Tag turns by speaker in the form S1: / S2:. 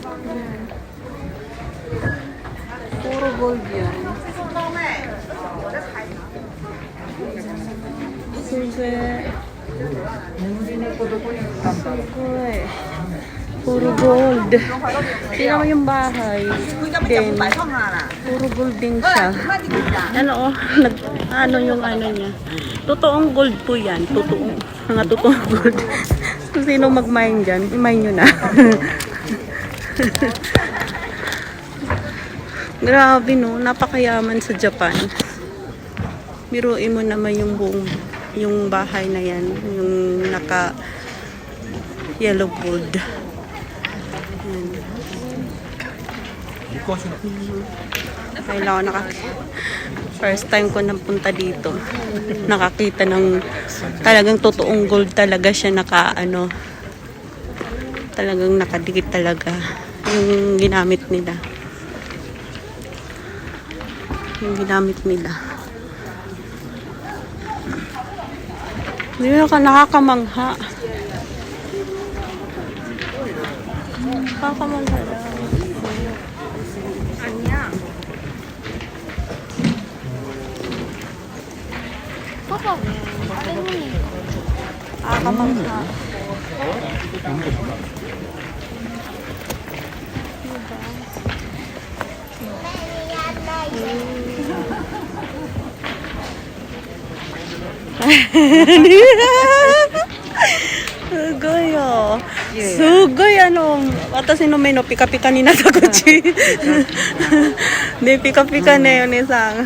S1: Ayan. Puro gold yan. Suge. Suge. Puro gold. Tingnan mo yung bahay. Din. Puro gold din siya. Ano, ano yung ano niya. Totoong gold po yan. Totoong. Mga totoong gold. Kung sino mag-mine dyan, i-mine nyo na. Grabe no, napakayaman sa Japan. Biruin mo naman yung buong, yung bahay na yan. Yung naka yellow gold. Kailangan first time ko napunta dito. Nakakita ng talagang totoong gold talaga siya talagang nakadikit talaga yung ginamit nila. Yung ginamit nila. Hindi na nakakamangha. Nakakamangha lang. Nakakamangha. Sugoi oh. Sugoi watashi no me no pika pika ni natta kochi. De pika pika ne, お姉さん